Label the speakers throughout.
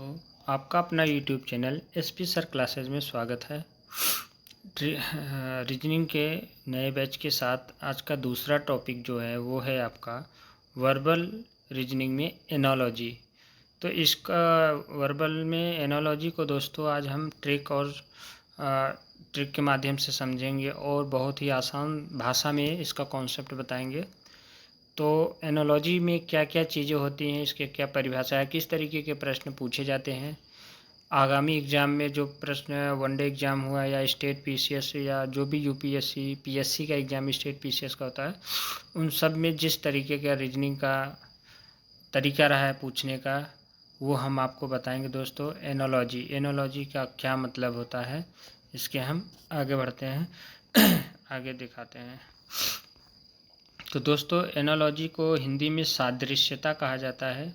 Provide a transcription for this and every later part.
Speaker 1: तो आपका अपना YouTube channel SP sir classes में स्वागत है। रीजनिंग के नए बैच के साथ आज का दूसरा टॉपिक जो है वो है आपका वर्बल रीजनिंग में एनालॉजी। तो इसका वर्बल में एनालॉजी को दोस्तों आज हम ट्रिक के माध्यम से समझेंगे और बहुत ही आसान भाषा में इसका कॉन्सेप्ट बताएंगे। तो एनालॉजी में क्या क्या चीज़ें होती हैं, इसके क्या परिभाषा है, किस तरीके के प्रश्न पूछे जाते हैं, आगामी एग्ज़ाम में जो प्रश्न वनडे एग्ज़ाम हुआ या स्टेट पीसीएस या जो भी यूपीएससी पीएससी का एग्ज़ाम स्टेट पीसीएस का होता है, उन सब में जिस तरीके का रीजनिंग का तरीका रहा है पूछने का वो हम आपको बताएंगे दोस्तों। एनालॉजी का क्या मतलब होता है, इसके हम आगे बढ़ते हैं आगे दिखाते हैं। तो दोस्तों एनालॉजी को हिंदी में सादृश्यता कहा जाता है।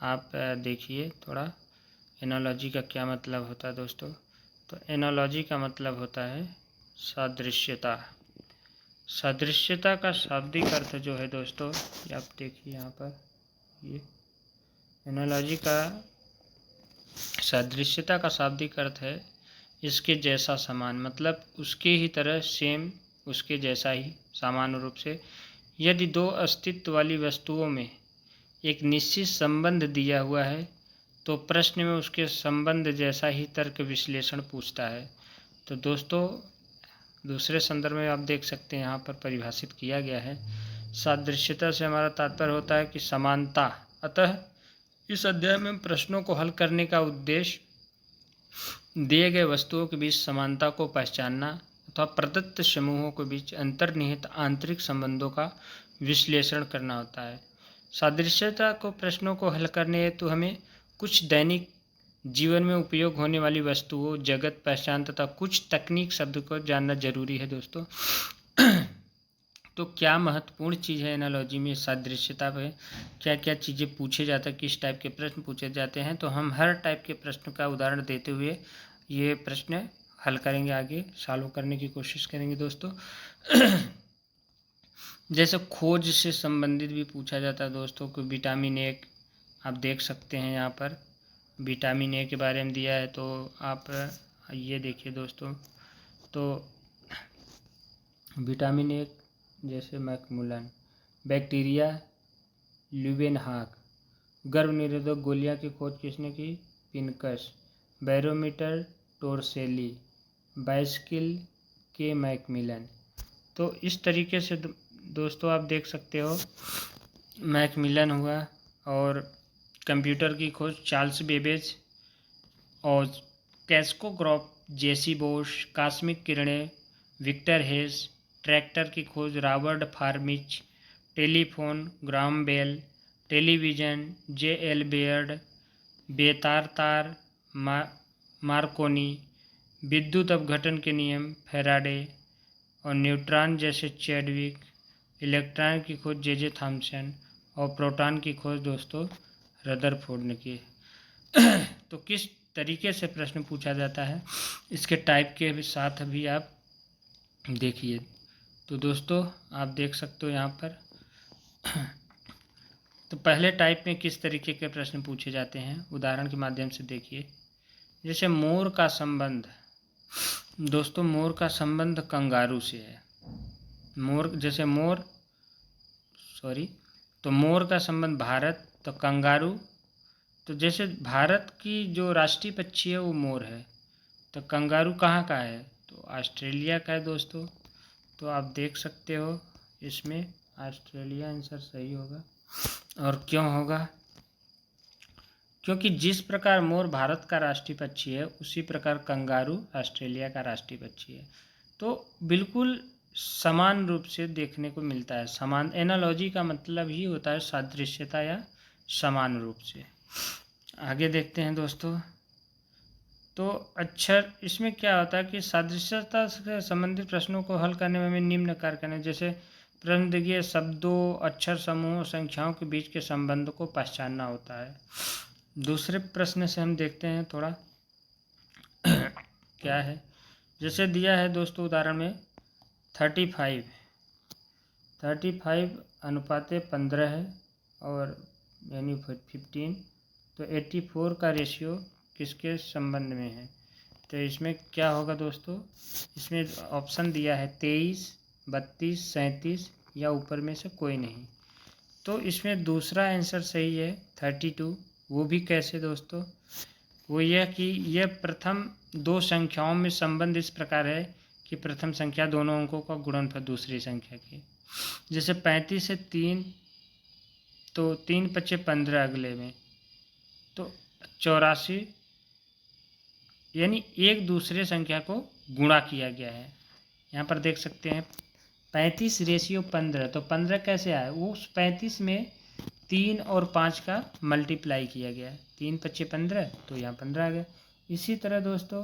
Speaker 1: आप देखिए थोड़ा एनालॉजी का क्या मतलब होता है दोस्तों। तो एनालॉजी का मतलब होता है सादृश्यता। सादृश्यता का शाब्दिक अर्थ जो है दोस्तों, ये आप देखिए यहाँ पर, ये एनालॉजी का सादृश्यता का शाब्दिक अर्थ है इसके जैसा समान, मतलब उसके ही तरह सेम, उसके जैसा ही समान रूप से। यदि दो अस्तित्व वाली वस्तुओं में एक निश्चित संबंध दिया हुआ है तो प्रश्न में उसके संबंध जैसा ही तर्क विश्लेषण पूछता है। तो दोस्तों दूसरे संदर्भ में आप देख सकते हैं यहाँ पर परिभाषित किया गया है, सादृश्यता से हमारा तात्पर्य होता है कि समानता। अतः इस अध्याय में प्रश्नों को हल करने का उद्देश्य दिए गए वस्तुओं के बीच समानता को पहचानना अथवा प्रदत्त समूहों के बीच अंतर्निहित आंतरिक संबंधों का विश्लेषण करना होता है। सादृश्यता को प्रश्नों को हल करने हेतु हमें कुछ दैनिक जीवन में उपयोग होने वाली वस्तुओं, जगत, पहचान तथा कुछ तकनीक शब्द को जानना जरूरी है दोस्तों। तो क्या महत्वपूर्ण चीज़ है एनालॉजी में, सादृश्यता पे क्या क्या चीज़ें पूछे जाते हैं, किस टाइप के प्रश्न पूछे जाते हैं, तो हम हर टाइप के प्रश्न का उदाहरण देते हुए ये प्रश्न हल करेंगे, आगे सॉल्व करने की कोशिश करेंगे दोस्तों। जैसे खोज से संबंधित भी पूछा जाता है दोस्तों को। विटामिन ए आप देख सकते हैं यहाँ पर, विटामिन ए के बारे में दिया है, तो आप ये देखिए दोस्तों। तो विटामिन ए जैसे मैकमुलन, बैक्टीरिया ल्यूवेनहाक, गर्भ निरोधक गोलियां की खोज किसने की, पिनकस, बैरोमीटर टोरसेली, बाइस्किल के मैकमिलन। तो इस तरीके से दोस्तों आप देख सकते हो, मैकमिलन हुआ, और कंप्यूटर की खोज चार्ल्स बेबेज, और कैस्कोग्रॉफ, जेसी बोश, कॉस्मिक किरणें विक्टर हेस, ट्रैक्टर की खोज रॉबर्ट फार्मिच, telephone Graham Bell, television J L Baird, बेतार तार मार्कोनी, विद्युत अपघटन के नियम फैराडे, और न्यूट्रॉन जैसे चैडविक, इलेक्ट्रॉन की खोज जे जे थॉम्सन, और प्रोटॉन की खोज दोस्तों रदरफोर्ड ने की। तो किस तरीके से प्रश्न पूछा जाता है, इसके टाइप के भी साथ भी आप देखिए। तो दोस्तों आप देख सकते हो यहाँ पर तो पहले टाइप में किस तरीके के प्रश्न पूछे जाते हैं, उदाहरण के माध्यम से देखिए। जैसे मोर का संबंध, दोस्तों मोर का संबंध कंगारू से है। तो मोर का संबंध भारत, तो कंगारू, तो जैसे भारत की जो राष्ट्रीय पक्षी है वो मोर है, तो कंगारू कहाँ का है, तो ऑस्ट्रेलिया का है दोस्तों। तो आप देख सकते हो इसमें ऑस्ट्रेलिया आंसर सही होगा। और क्यों होगा, क्योंकि जिस प्रकार मोर भारत का राष्ट्रीय पक्षी है उसी प्रकार कंगारू ऑस्ट्रेलिया का राष्ट्रीय पक्षी है। तो बिल्कुल समान रूप से देखने को मिलता है। समान एनालॉजी का मतलब ही होता है सादृश्यता या समान रूप से। आगे देखते हैं दोस्तों। तो अक्षर, इसमें क्या होता है कि सादृश्यता से संबंधित प्रश्नों को हल करने में हमें निम्न कार्य करने, जैसे प्रश्न देखिए, शब्दों, अक्षर समूहों, संख्याओं के बीच के संबंध को पहचानना होता है। दूसरे प्रश्न से हम देखते हैं थोड़ा क्या है। जैसे दिया है दोस्तों उदाहरण में 35 अनुपाते 15 है, और यानी 15, तो 84 का रेशियो किसके संबंध में है? तो इसमें क्या होगा दोस्तों, इसमें ऑप्शन दिया है 23, 32, 37 या ऊपर में से कोई नहीं। तो इसमें दूसरा आंसर सही है 32। वो भी कैसे दोस्तों? वो यह कि यह प्रथम दो संख्याओं में संबंध इस प्रकार है कि प्रथम संख्या दोनों अंकों का गुणनफल दूसरी संख्या के, जैसे 35 से 3, तो 3 पच्चे 15 अगले में, तो 84, यानी एक दूसरे संख्या को गुणा किया गया है। यहाँ पर देख सकते हैं 35 रेशियो 15, तो 15 कैसे आया? उस 35 में 3 और 5 का मल्टीप्लाई किया गया, 3 पच्चे 15, तो यहाँ 15 आ गया। इसी तरह दोस्तों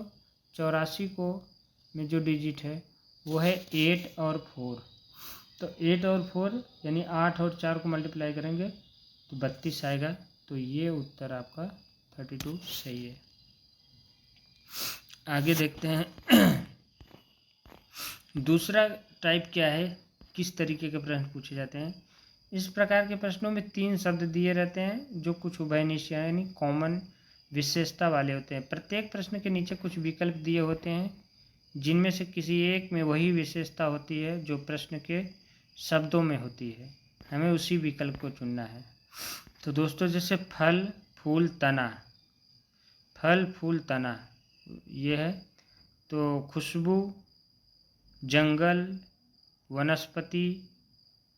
Speaker 1: 84 को में जो डिजिट है वो है 8 और 4, तो 8 और 4 यानी 8 और 4 को मल्टीप्लाई करेंगे तो 32 आएगा। तो ये उत्तर आपका 32 सही है। आगे देखते हैं दूसरा टाइप क्या है, किस तरीके के प्रश्न पूछे जाते हैं। इस प्रकार के प्रश्नों में 3 शब्द दिए रहते हैं जो कुछ उभयनिष्ठ यानी कॉमन विशेषता वाले होते हैं। प्रत्येक प्रश्न के नीचे कुछ विकल्प दिए होते हैं जिनमें से किसी एक में वही विशेषता होती है जो प्रश्न के शब्दों में होती है। हमें उसी विकल्प को चुनना है। तो दोस्तों जैसे फल फूल तना, फल फूल तना ये है, तो खुशबू, जंगल, वनस्पति,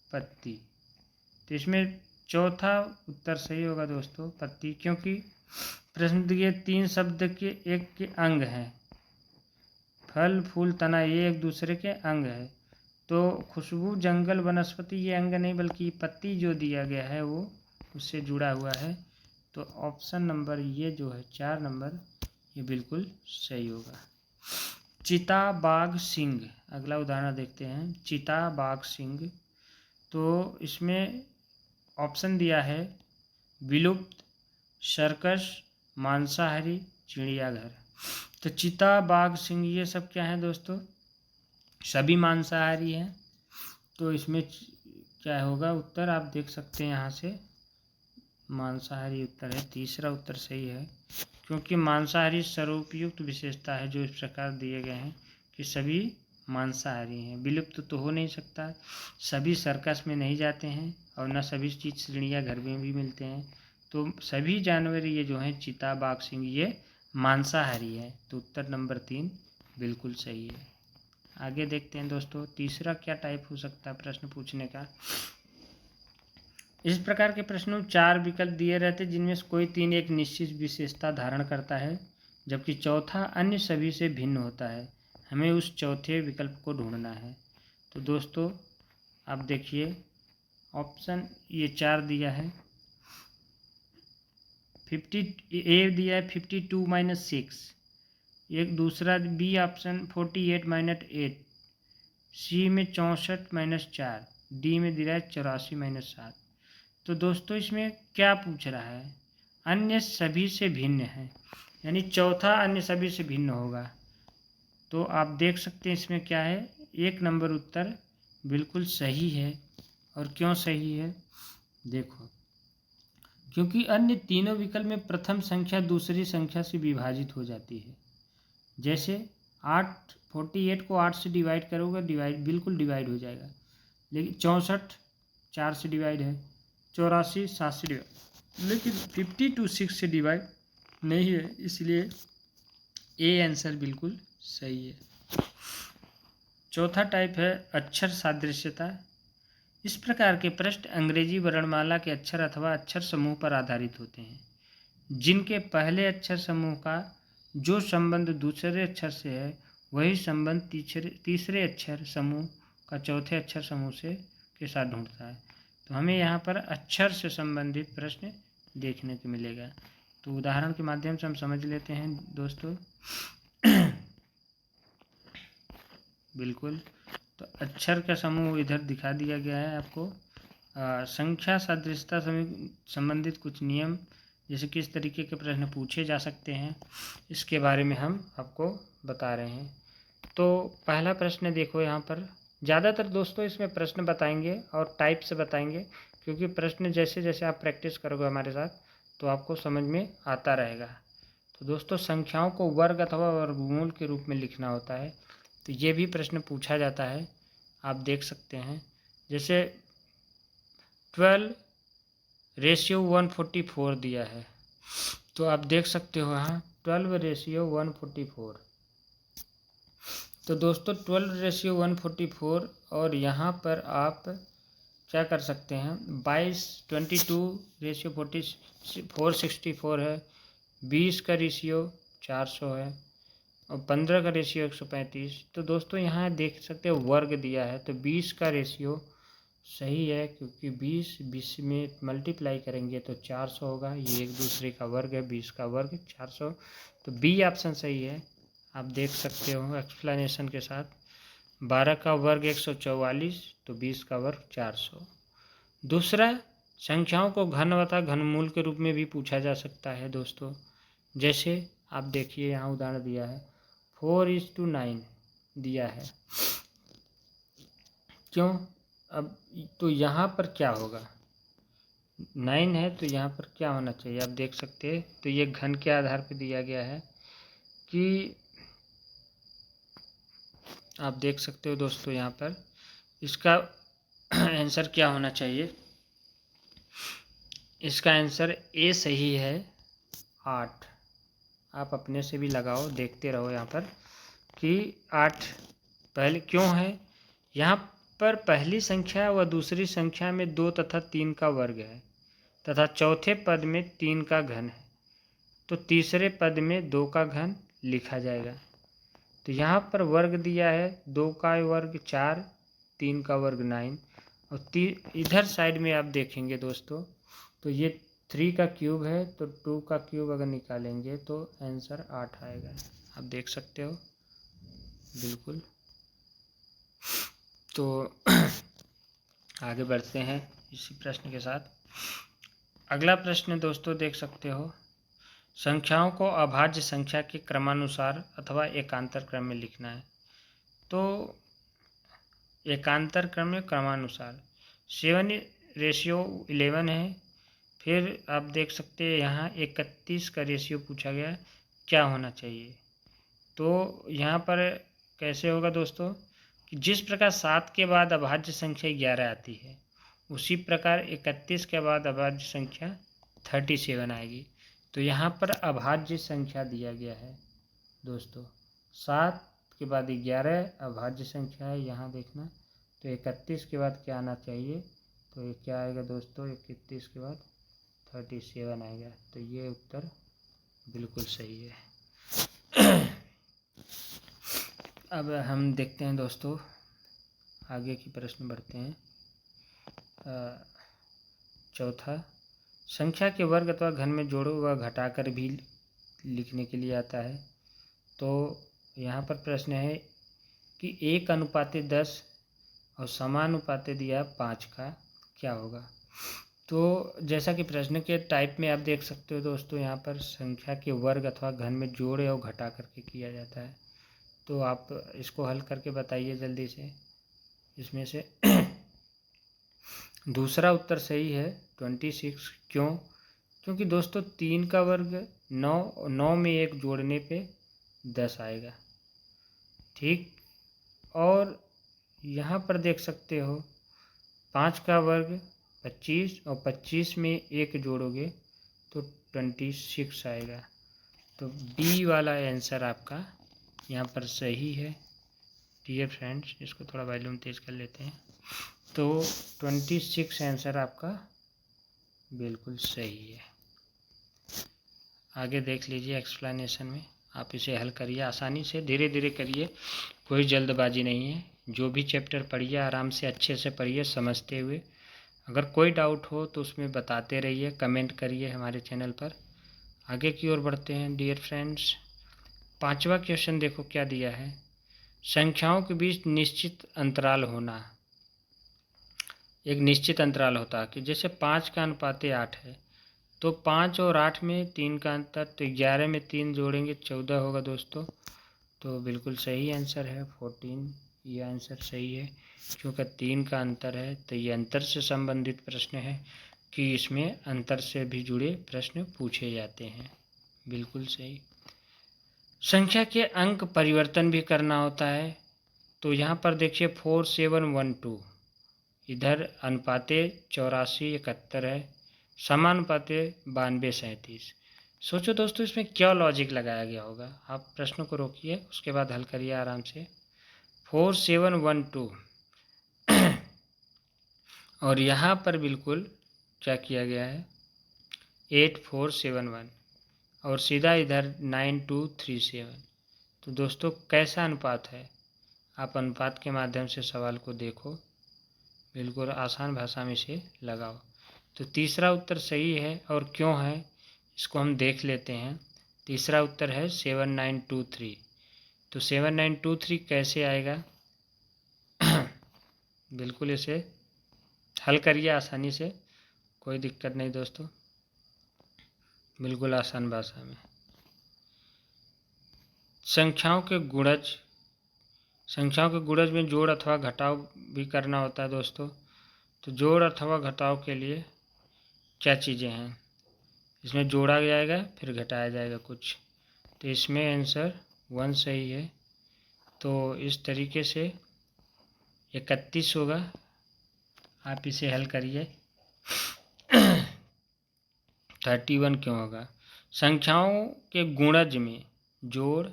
Speaker 1: पत्ती, तो इसमें चौथा उत्तर सही होगा दोस्तों, पत्ती, क्योंकि प्रश्न दिए 3 शब्द के एक के अंग हैं। फल फूल तना ये एक दूसरे के अंग है, तो खुशबू जंगल वनस्पति ये अंग नहीं बल्कि पत्ती जो दिया गया है वो उससे जुड़ा हुआ है। तो ऑप्शन नंबर ये जो है 4 नंबर ये बिल्कुल सही होगा। चीता बाघ सिंह, अगला उदाहरण देखते हैं। चीता बाघ सिंह, तो इसमें ऑप्शन दिया है विलुप्त, सर्कस, मांसाहारी, चिड़ियाघर। तो चीता बाघ सिंह ये सब क्या है दोस्तों? सभी मांसाहारी हैं। तो इसमें क्या होगा उत्तर, आप देख सकते हैं यहाँ से मांसाहारी उत्तर है। तीसरा उत्तर सही है क्योंकि मांसाहारी सर्वोपयुक्त विशेषता है जो इस प्रकार दिए गए हैं कि सभी मांसाहारी हैं। विलुप्त तो हो नहीं सकता, सभी सर्कस में नहीं जाते हैं और न सभी चीज़ चिड़ियाघर में भी मिलते हैं। तो सभी जानवर ये जो हैं चीता बाघ सिंह ये मांसाहारी है। तो उत्तर नंबर 3 बिल्कुल सही है। आगे देखते हैं दोस्तों तीसरा क्या टाइप हो सकता है प्रश्न पूछने का। इस प्रकार के प्रश्नों में 4 विकल्प दिए रहते हैं जिनमें से कोई 3 एक निश्चित विशेषता धारण करता है जबकि चौथा अन्य सभी से भिन्न होता है। हमें उस चौथे विकल्प को ढूंढना है। तो दोस्तों आप देखिए ऑप्शन ये 4 दिया है, 50 ए दिया है 52 - 6, एक दूसरा बी ऑप्शन 48 - 8, सी में 64 - 4, डी में दिया है 84 - 7। तो दोस्तों इसमें क्या पूछ रहा है? अन्य सभी से भिन्न है, यानी चौथा अन्य सभी से भिन्न होगा। तो आप देख सकते हैं इसमें क्या है, 1 नंबर उत्तर बिल्कुल सही है। और क्यों सही है देखो, क्योंकि अन्य तीनों विकल्प में प्रथम संख्या दूसरी संख्या से विभाजित हो जाती है। जैसे 48 को 8 से डिवाइड करोगे बिल्कुल डिवाइड हो जाएगा, लेकिन 64 4 से डिवाइड है, 84 7 से डिवाइड, लेकिन 52 6 से डिवाइड नहीं है, इसलिए ए आंसर बिल्कुल सही है। चौथा टाइप है अक्षर सादृश्यता। इस प्रकार के प्रश्न अंग्रेजी वर्णमाला के अक्षर अथवा अक्षर समूह पर आधारित होते हैं जिनके पहले अक्षर समूह का जो संबंध दूसरे अक्षर से है वही संबंध तीसरे अक्षर समूह का चौथे अक्षर समूह से के साथ ढूंढता है। तो हमें यहाँ पर अक्षर से संबंधित प्रश्न देखने को मिलेगा। तो उदाहरण के माध्यम से हम समझ लेते हैं दोस्तों। बिल्कुल, तो अक्षर का समूह इधर दिखा दिया गया है आपको। संख्या सदृशता संबंधित कुछ नियम जैसे किस तरीके के प्रश्न पूछे जा सकते हैं इसके बारे में हम आपको बता रहे हैं। तो पहला प्रश्न देखो यहाँ पर, ज़्यादातर दोस्तों इसमें प्रश्न बताएंगे और टाइप से बताएंगे क्योंकि प्रश्न जैसे जैसे आप प्रैक्टिस करोगे हमारे साथ तो आपको समझ में आता रहेगा। तो दोस्तों संख्याओं को वर्ग अथवा वर्गमूल के रूप में लिखना होता है, तो ये भी प्रश्न पूछा जाता है, आप देख सकते हैं। जैसे 12:144 दिया है, तो आप देख सकते हो यहाँ 12:144। तो दोस्तों 12:144 और यहाँ पर आप क्या कर सकते हैं, 22:464 है, 20 का रेशियो 400 है और 15 का रेशियो 135। तो दोस्तों यहाँ देख सकते हो वर्ग दिया है, तो 20 का रेशियो सही है, क्योंकि 20 में मल्टीप्लाई करेंगे तो 400 होगा। ये एक दूसरे का वर्ग है, 20 का वर्ग 400, तो बी ऑप्शन सही है। आप देख सकते हो एक्सप्लेनेशन के साथ। 12 का वर्ग 144, तो 20 का वर्ग 400। दूसरा, संख्याओं को घन तथा घनमूल के रूप में भी पूछा जा सकता है दोस्तों। जैसे आप देखिए यहाँ उदाहरण दिया है 4:9 दिया है। क्यों? अब तो यहाँ पर क्या होगा, 9 है तो यहाँ पर क्या होना चाहिए, आप देख सकते हैं। तो ये घन के आधार पर दिया गया है कि आप देख सकते हो दोस्तों, यहाँ पर इसका आंसर क्या होना चाहिए। इसका आंसर ए सही है, 8। आप अपने से भी लगाओ, देखते रहो यहाँ पर कि 8 पहले क्यों है। यहाँ पर पहली संख्या व दूसरी संख्या में 2 तथा 3 का वर्ग है तथा चौथे पद में 3 का घन है, तो तीसरे पद में 2 का घन लिखा जाएगा। तो यहाँ पर वर्ग दिया है 2 का वर्ग 4, 3 का वर्ग 9 और इधर साइड में आप देखेंगे दोस्तों, तो ये 3 का क्यूब है, तो 2 का क्यूब अगर निकालेंगे तो आंसर 8 आएगा। आप देख सकते हो बिल्कुल। तो आगे बढ़ते हैं इसी प्रश्न के साथ। अगला प्रश्न दोस्तों देख सकते हो, संख्याओं को अभाज्य संख्या के क्रमानुसार अथवा एकांतर क्रम में लिखना है। तो एकांतर क्रम में क्रमानुसार 7:11 है। फिर आप देख सकते हैं यहाँ 31 का रेशियो पूछा गया, क्या होना चाहिए। तो यहाँ पर कैसे होगा दोस्तों कि जिस प्रकार 7 के बाद अभाज्य संख्या 11 आती है, उसी प्रकार 31 के बाद अभाज्य संख्या 37 आएगी। तो यहाँ पर अभाज्य संख्या दिया गया है दोस्तों, 7 के बाद 11 अभाज्य संख्या है, यहाँ देखना। तो 31 के बाद क्या आना चाहिए, तो ये क्या आएगा दोस्तों, 31 के बाद 37 आएगा। तो ये उत्तर बिल्कुल सही है। अब हम देखते हैं दोस्तों, आगे की प्रश्न बढ़ते हैं। चौथा, संख्या के वर्ग अथवा घन में जोड़ो व घटाकर भी लिखने के लिए आता है। तो यहाँ पर प्रश्न है कि 1:10 और समानुपाते दिया 5 का क्या होगा। तो जैसा कि प्रश्न के टाइप में आप देख सकते हो दोस्तों, यहाँ पर संख्या के वर्ग अथवा घन में जोड़े और घटा करके किया जाता है। तो आप इसको हल करके बताइए जल्दी से। इसमें से दूसरा उत्तर सही है, 26। क्यों? क्योंकि दोस्तों 3 का वर्ग 9 में 1 जोड़ने पे 10 आएगा, ठीक। और यहाँ पर देख सकते हो 5 का वर्ग 25 और 25 में 1 जोड़ोगे तो 26 आएगा। तो डी वाला आंसर आपका यहाँ पर सही है। डियर फ्रेंड्स, इसको थोड़ा वॉल्यूम तेज कर लेते हैं। तो 26 आंसर आपका बिल्कुल सही है। आगे देख लीजिए एक्सप्लेनेशन में, आप इसे हल करिए आसानी से, धीरे धीरे करिए, कोई जल्दबाजी नहीं है। जो भी चैप्टर पढ़िए आराम से अच्छे से पढ़िए समझते हुए। अगर कोई डाउट हो तो उसमें बताते रहिए, कमेंट करिए हमारे चैनल पर। आगे की ओर बढ़ते हैं डियर फ्रेंड्स। 5वां क्वेश्चन देखो क्या दिया है, संख्याओं के बीच निश्चित अंतराल होना। एक निश्चित अंतराल होता है कि जैसे 5 का अनुपात 8 है, तो 5 और 8 में 3 का अंतर, तो 11 में 3 जोड़ेंगे 14 होगा दोस्तों। तो बिल्कुल सही आंसर है 14, ये आंसर सही है क्योंकि 3 का अंतर है। तो ये अंतर से संबंधित प्रश्न है। कि इसमें अंतर से भी जुड़े प्रश्न पूछे जाते हैं। बिल्कुल सही। संख्या के अंक परिवर्तन भी करना होता है, तो यहाँ पर देखिए 4712, इधर अनुपाते 8471 है, समानुपाते 9237। सोचो दोस्तों इसमें क्या लॉजिक लगाया गया होगा। आप प्रश्न को रोकिए, उसके बाद हल करिए आराम से। 4712 और यहाँ पर बिल्कुल क्या किया गया है 8471 और सीधा इधर 9237। तो दोस्तों कैसा अनुपात है, आप अनुपात के माध्यम से सवाल को देखो, बिल्कुल आसान भाषा में इसे लगाओ। तो तीसरा उत्तर सही है, और क्यों है इसको हम देख लेते हैं। तीसरा उत्तर है 7923। तो 7923 कैसे आएगा बिल्कुल इसे हल करिए आसानी से, कोई दिक्कत नहीं दोस्तों, बिल्कुल आसान भाषा में। संख्याओं के गुणज में जोड़ अथवा घटाव भी करना होता है दोस्तों। तो जोड़ अथवा घटाव के लिए क्या चीज़ें हैं, इसमें जोड़ा जाएगा फिर घटाया जाएगा कुछ, तो इसमें आंसर 1 सही है। तो इस तरीके से 31 होगा, आप इसे हल करिए। 31 क्यों होगा, संख्याओं के गुणज में जोड़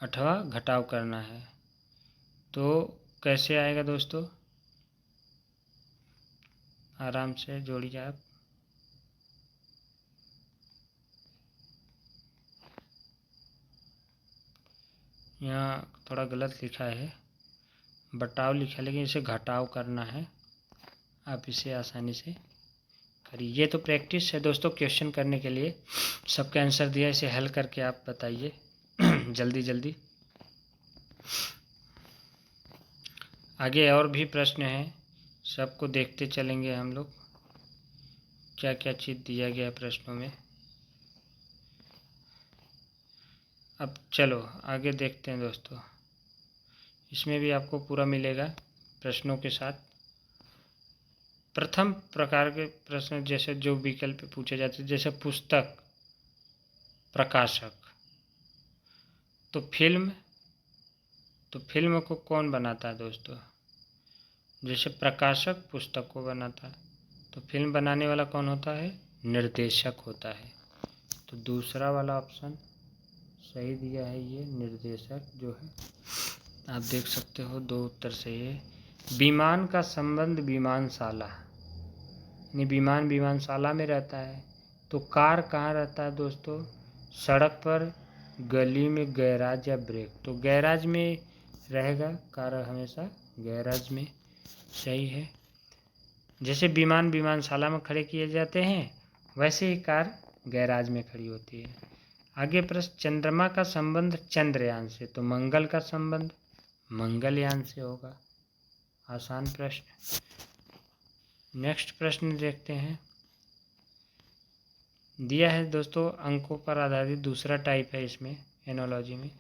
Speaker 1: अथवा घटाव करना है, तो कैसे आएगा दोस्तों, आराम से जोड़िए आप। यहाँ थोड़ा गलत लिखा है, बटाव लिखा है, लेकिन इसे घटाव करना है। आप इसे आसानी से करिए। ये तो प्रैक्टिस है दोस्तों, क्वेश्चन करने के लिए सबका आंसर दिया, इसे हल करके आप बताइए जल्दी जल्दी। आगे और भी प्रश्न हैं, सबको देखते चलेंगे हम लोग, क्या क्या चीज़ दिया गया है प्रश्नों में। अब चलो आगे देखते हैं दोस्तों, इसमें भी आपको पूरा मिलेगा प्रश्नों के साथ। प्रथम प्रकार के प्रश्न जैसे जो विकल्प पूछे जाते हैं, जैसे पुस्तक, प्रकाशक, तो फिल्म को कौन बनाता है दोस्तों, जैसे प्रकाशक पुस्तक को बनाता है, तो फिल्म बनाने वाला कौन होता है, निर्देशक होता है। तो दूसरा वाला ऑप्शन सही दिया है, ये निर्देशक जो है, आप देख सकते हो 2 उत्तर सही है। विमान का संबंध विमानशाला, यानी विमान विमानशाला में रहता है, तो कार कहाँ रहता है दोस्तों, सड़क पर, गली में, गैराज या ब्रेक, तो गैराज में रहेगा, कार हमेशा गैराज में सही है। जैसे विमान विमानशाला में खड़े किए जाते हैं, वैसे ही कार गैराज में खड़ी होती है। आगे प्रश्न, चंद्रमा का संबंध चंद्रयान से, तो मंगल का संबंध मंगलयान से होगा। आसान प्रश्न। नेक्स्ट प्रश्न देखते हैं, दिया है दोस्तों अंकों पर आधारित दूसरा टाइप है इसमें एनालॉजी में।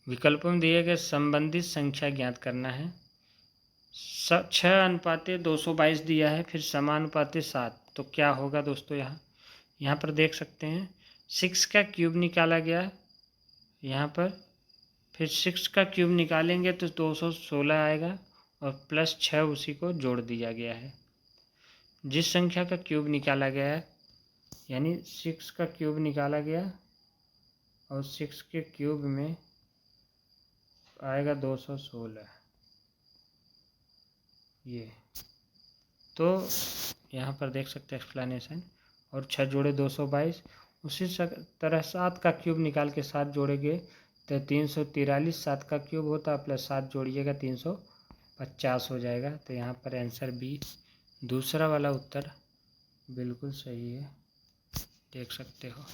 Speaker 1: विकल्पों में दिए गए संबंधित संख्या ज्ञात करना है। 6:222 दिया है, फिर समानुपाते 7, तो क्या होगा दोस्तों, यहाँ पर देख सकते हैं 6 का क्यूब निकाला गया यहाँ पर, फिर 6 का क्यूब निकालेंगे तो 216 आएगा, और प्लस 6 उसी को जोड़ दिया गया है। जिस संख्या का क्यूब निकाला गया है, यानी 6 का क्यूब निकाला गया और 6 के क्यूब में आएगा 216, ये तो यहाँ पर देख सकते हैं एक्सप्लेनेशन। और 6 जोड़े 222, उसी तरह 7 का क्यूब निकाल के 7 जोड़ेंगे तो 343, 7 का क्यूब होता है प्लस 7 जोड़िएगा 350 हो जाएगा। तो यहाँ पर आंसर बी, दूसरा वाला उत्तर बिल्कुल सही है, देख सकते हो।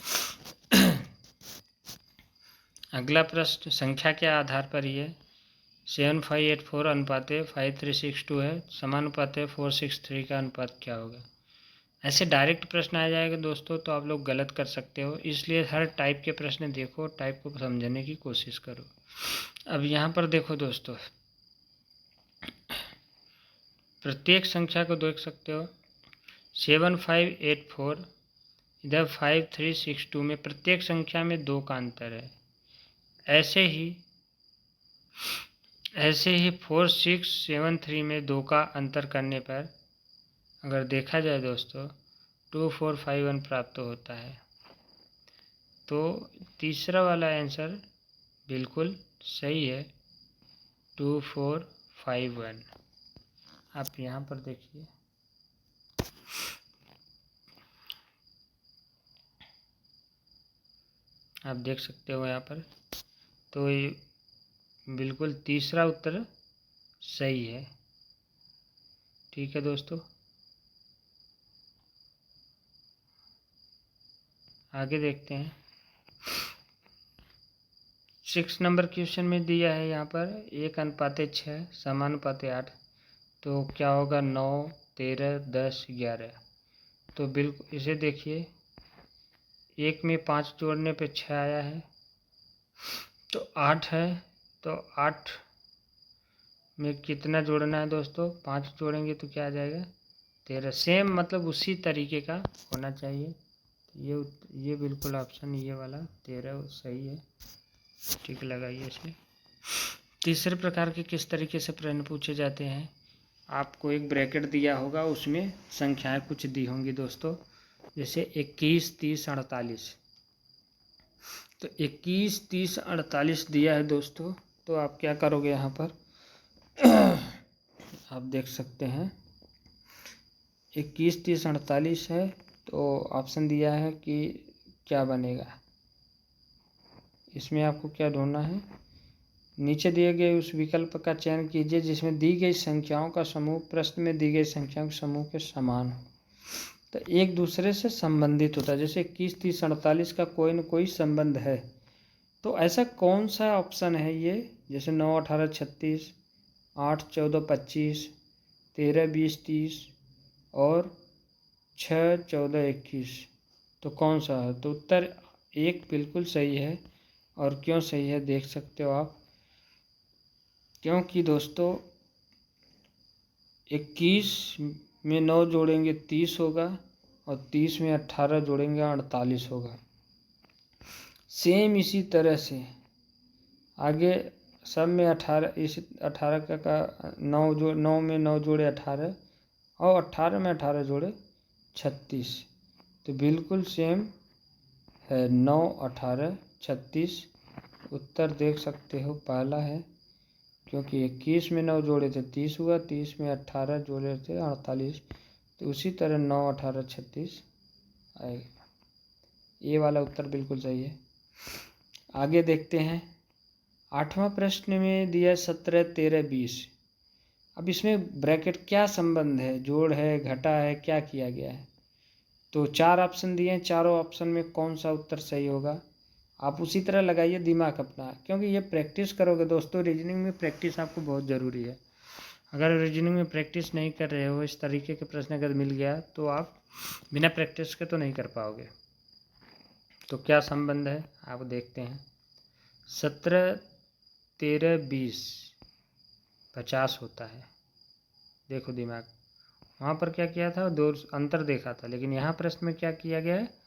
Speaker 1: अगला प्रश्न संख्या के आधार पर ही है। 7584 अनुपाते 5362 है, समानुपाते 463 का अनुपात क्या होगा। ऐसे डायरेक्ट प्रश्न आ जाएगा दोस्तों तो आप लोग गलत कर सकते हो, इसलिए हर टाइप के प्रश्न देखो, टाइप को समझने की कोशिश करो। अब यहाँ पर देखो दोस्तों, प्रत्येक संख्या को देख सकते हो 7584, इधर 5362 में प्रत्येक संख्या में 2 का अंतर है। ऐसे ही 4673 में 2 का अंतर करने पर अगर देखा जाए दोस्तों 2451 प्राप्त होता है। तो तीसरा वाला आंसर बिल्कुल सही है, 2451। आप यहाँ पर देखिए, आप देख सकते हो यहाँ पर, तो ये बिल्कुल तीसरा उत्तर सही है। ठीक है दोस्तों, आगे देखते हैं। 6 नंबर क्वेश्चन में दिया है यहाँ पर 1:6 समानुपाते 8, तो क्या होगा 9, 13, 10, 11। तो बिल्कुल इसे देखिए, 1 में 5 जोड़ने पे 6 आया है, तो 8 है, तो 8 में कितना जोड़ना है दोस्तों, 5 जोड़ेंगे तो क्या आ जाएगा 13। सेम मतलब उसी तरीके का होना चाहिए। ये बिल्कुल ऑप्शन ये वाला 13 सही है। ठीक लगाइए इसे। तीसरे प्रकार के किस तरीके से प्रश्न पूछे जाते हैं, आपको एक ब्रैकेट दिया होगा, उसमें संख्याएं कुछ दी होंगी दोस्तों, जैसे 21, 30, 48। तो 21, 30, 48 दिया है दोस्तों, तो आप क्या करोगे यहाँ पर आप देख सकते हैं 21, 30, 48 है, तो ऑप्शन दिया है कि क्या बनेगा, इसमें आपको क्या ढूंढना है, नीचे दिए गए उस विकल्प का चयन कीजिए जिसमें दी गई संख्याओं का समूह प्रश्न में दी गई संख्याओं के समूह के समान हो, तो एक दूसरे से संबंधित होता है। जैसे 21, 30, 48 का कोई न कोई संबंध है, तो ऐसा कौन सा ऑप्शन है ये, जैसे 9, 18, 36, 8, 14, 25, 13, 20, 30 और 6, 14, 21, तो कौन सा है, तो उत्तर 1 बिल्कुल सही है। और क्यों सही है देख सकते हो आप, क्योंकि दोस्तों 21 में 9 जोड़ेंगे 30 होगा, और 30 में 18 जोड़ेंगे 48 होगा। सेम इसी तरह से आगे सब में 18, इस 18 का 9 में 9 जोड़े 18, और 18 में 18 जोड़े 36, तो बिल्कुल सेम है 9, 18, 36। उत्तर देख सकते हो पहला है, क्योंकि 21 में 9 जोड़े थे 30 हुआ, 30 में 18 जोड़े थे 48, तो उसी तरह 9, 18, 36 आएगा। ये वाला उत्तर बिल्कुल सही है। आगे देखते हैं, 8वां प्रश्न में दिया 17, 13, 20। अब इसमें ब्रैकेट क्या संबंध है, जोड़ है, घटा है, क्या किया गया है, तो 4 ऑप्शन दिए हैं, चारों ऑप्शन में कौन सा उत्तर सही होगा, आप उसी तरह लगाइए दिमाग अपना, क्योंकि ये प्रैक्टिस करोगे दोस्तों, रीजनिंग में प्रैक्टिस आपको बहुत ज़रूरी है। अगर रीजनिंग में प्रैक्टिस नहीं कर रहे हो, इस तरीके के प्रश्न अगर मिल गया तो आप बिना प्रैक्टिस के तो नहीं कर पाओगे। तो क्या संबंध है आप देखते हैं, 17, 13, 20, 50 होता है। देखो दिमाग, वहाँ पर क्या किया था, 2 अंतर देखा था, लेकिन यहाँ प्रश्न में क्या किया गया है,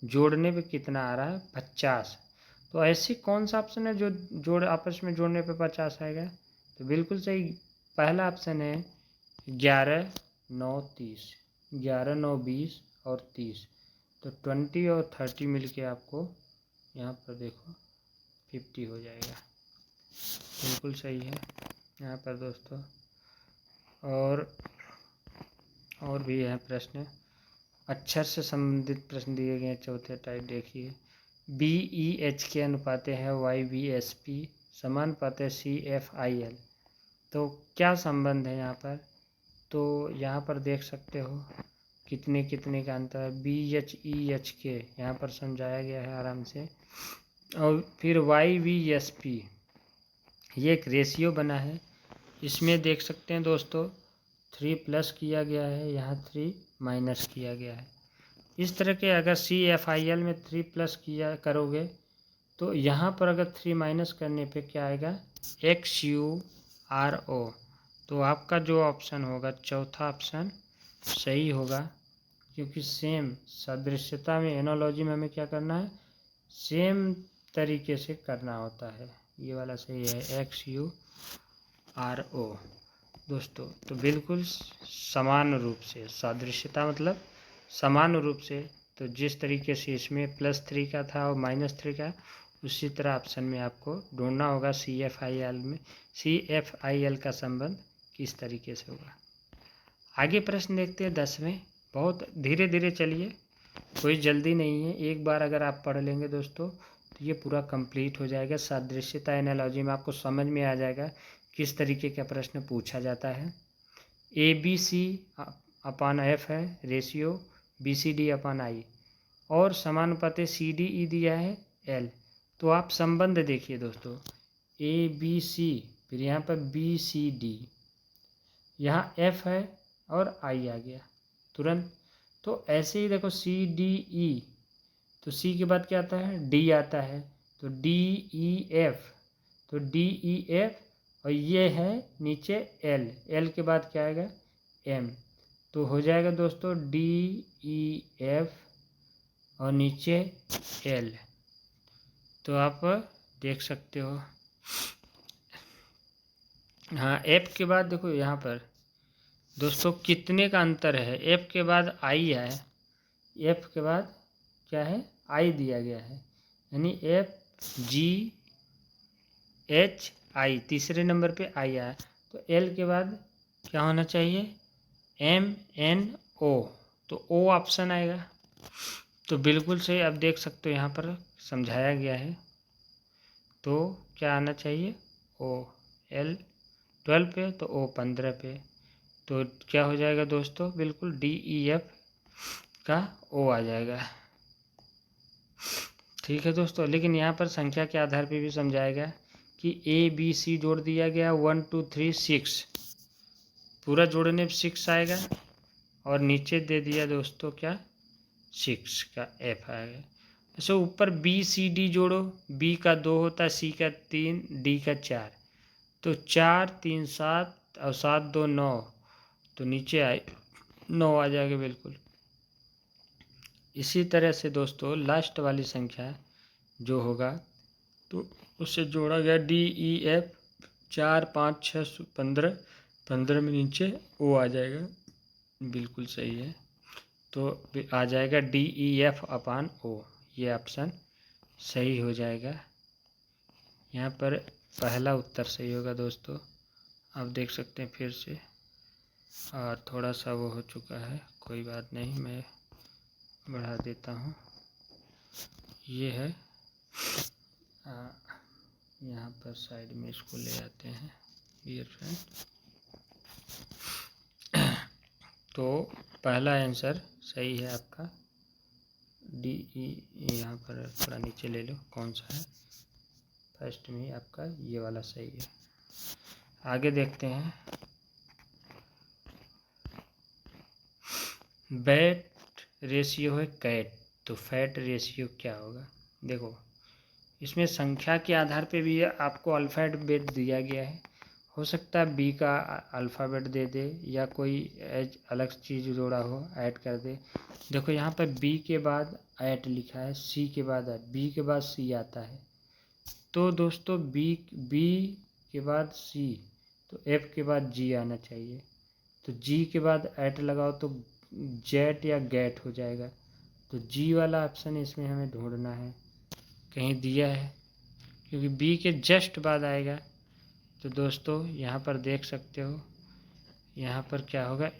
Speaker 1: जोड़ने पे कितना आ रहा है 50। तो ऐसी कौन सा ऑप्शन है जो जोड़ आपस में जोड़ने पे 50 आएगा, तो बिल्कुल सही पहला ऑप्शन है 11, 9, 30, 11, 9, 20 और 30, तो 20 और 30 मिलके आपको यहाँ पर देखो 50 हो जाएगा। बिल्कुल सही है यहाँ पर दोस्तों। और भी है प्रश्न, अक्षर से संबंधित प्रश्न दिए गए हैं। चौथे टाइप देखिए, BEH के अनुपाते हैं YVSP समानुपाते हैं CFIL, तो क्या संबंध है यहाँ पर, तो यहाँ पर देख सकते हो कितने कितने का अंतर है, BHEH के यहाँ पर समझाया गया है आराम से। और फिर YVSP ये एक रेशियो बना है, इसमें देख सकते हैं दोस्तों 3 प्लस किया गया है, यहाँ 3 माइनस किया गया है। इस तरह के अगर CFIL में 3 प्लस किया करोगे तो यहाँ पर अगर 3 माइनस करने पे क्या आएगा, XURO, तो आपका जो ऑप्शन होगा चौथा ऑप्शन सही होगा, क्योंकि सेम सदृश्यता में, एनालॉजी में हमें क्या करना है, सेम तरीके से करना होता है। ये वाला सही है, XURO दोस्तों। तो बिल्कुल समान रूप से, सादृश्यता मतलब समान रूप से, तो जिस तरीके से इसमें +3 का था और -3 का, उसी तरह ऑप्शन में आपको ढूंढना होगा CFIL में, CFIL का संबंध किस तरीके से होगा। आगे प्रश्न देखते हैं 10वें। बहुत धीरे धीरे चलिए, कोई जल्दी नहीं है। एक बार अगर आप पढ़ लेंगे दोस्तों तो ये पूरा कंप्लीट हो जाएगा। सादृश्यता एनालॉजी में आपको समझ में आ जाएगा किस तरीके का प्रश्न पूछा जाता है। ABC/F है रेशियो, BCD/I, और समानुपाती CDE दिया है L। तो आप संबंध देखिए दोस्तों, ABC, फिर यहाँ पर BCD, यहाँ F है और I आ गया तुरंत। तो ऐसे ही देखो CDE, तो C के बाद क्या आता है, D आता है, तो DEF, तो DEF, और ये है नीचे L के बाद क्या आएगा, M। तो हो जाएगा दोस्तों DEF और नीचे L। तो आप देख सकते हो। हाँ, F के बाद देखो यहाँ पर दोस्तों कितने का अंतर है। F के बाद I है, F के बाद क्या है, I दिया गया है, यानी FGHI, तीसरे नंबर पे I आया। तो L के बाद क्या होना चाहिए, MNO, तो O ऑप्शन आएगा। तो बिल्कुल सही, आप देख सकते हो यहाँ पर समझाया गया है। तो क्या आना चाहिए, O। L 12 पे तो O 15 पे, तो क्या हो जाएगा दोस्तों, बिल्कुल DEF का O आ जाएगा। ठीक है दोस्तों, लेकिन यहाँ पर संख्या के आधार पे भी समझाएगा कि ABC जोड़ दिया गया 1 2 3 6, पूरा जोड़ने पे 6 आएगा, और नीचे दे दिया दोस्तों क्या, 6 का F आएगा। ऐसे ऊपर BCD जोड़ो, B का 2 होता है, C का 3, D का 4, तो 4 3 7 और 7 2 9, तो नीचे आए 9 आ जाएगा बिल्कुल। इसी तरह से दोस्तों लास्ट वाली संख्या जो होगा तो उससे जोड़ा गया DEF 4 5 6 15, 15 में नीचे O आ जाएगा, बिल्कुल सही है। तो आ जाएगा DEF/O, ये ऑप्शन सही हो जाएगा। यहाँ पर पहला उत्तर सही होगा दोस्तों, आप देख सकते हैं फिर से, और थोड़ा सा वो हो चुका है, कोई बात नहीं, मैं बढ़ा देता हूँ। ये है, यहाँ पर साइड में इसको ले आते हैं डियर फ्रेंड। तो पहला आंसर सही है आपका DE, यहाँ पर थोड़ा नीचे ले लो, कौन सा है, फर्स्ट में आपका ये वाला सही है। आगे देखते हैं, बैट रेशियो है कैट, तो फैट रेशियो क्या होगा। देखो इसमें संख्या के आधार पे भी आपको अल्फ़ाबेट दिया गया है, हो सकता है B का अल्फ़ाबेट दे दे या कोई अलग चीज़ जोड़ा हो, ऐड कर दे। देखो यहाँ पर B के बाद ऐट लिखा है, C के बाद ऐट, B के बाद C आता है, तो दोस्तों B के बाद C, तो F के बाद G आना चाहिए, तो G के बाद ऐट लगाओ तो जेट या गैट हो जाएगा। तो G वाला ऑप्शन इसमें हमें ढूंढना है, कहीं दिया है, क्योंकि B के जस्ट बाद आएगा। तो दोस्तों यहाँ पर देख सकते हो, यहाँ पर क्या होगा,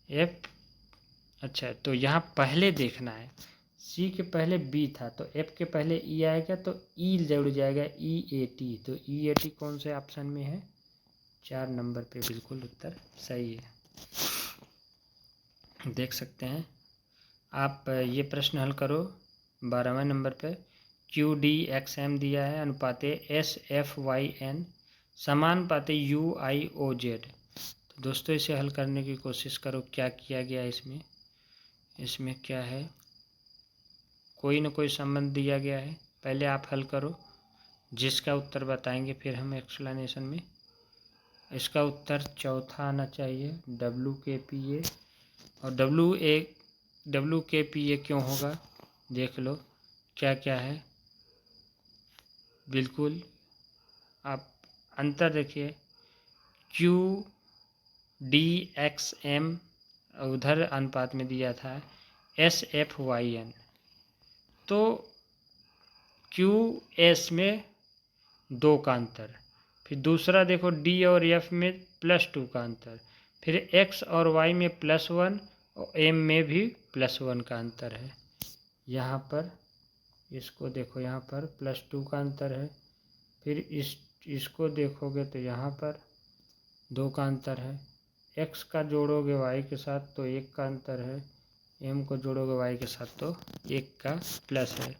Speaker 1: F। अच्छा, तो यहाँ पहले देखना है, C के पहले B था तो F के पहले E आएगा, तो E जुड़ जाएगा EAT, तो EAT कौन से ऑप्शन में है, 4 नंबर पे बिल्कुल उत्तर सही है। देख सकते हैं आप, ये प्रश्न हल करो 12वें नंबर पे। QDXM दिया है, अनुपाते SFYN, समानुपाते UIOZ। तो दोस्तों इसे हल करने की कोशिश करो, क्या किया गया इसमें क्या है, कोई ना कोई संबंध दिया गया है, पहले आप हल करो, जिसका उत्तर बताएंगे फिर हम एक्सप्लेनेशन में। इसका उत्तर चौथा आना चाहिए, WKPA। और WKPA क्यों होगा, देख लो क्या क्या है। बिल्कुल आप अंतर देखिए, QDXM उधर अनुपात में दिया था SFYN, तो QS में 2 का अंतर, फिर दूसरा देखो D और F में +2 का अंतर, फिर X और Y में +1 और M में भी +1 का अंतर है। यहाँ पर इसको देखो, यहाँ पर +2 का अंतर है, फिर इसको देखोगे तो यहाँ पर 2 का अंतर है, x का जोड़ोगे y के साथ तो 1 का अंतर है, m को जोड़ोगे y के साथ तो 1 का प्लस है,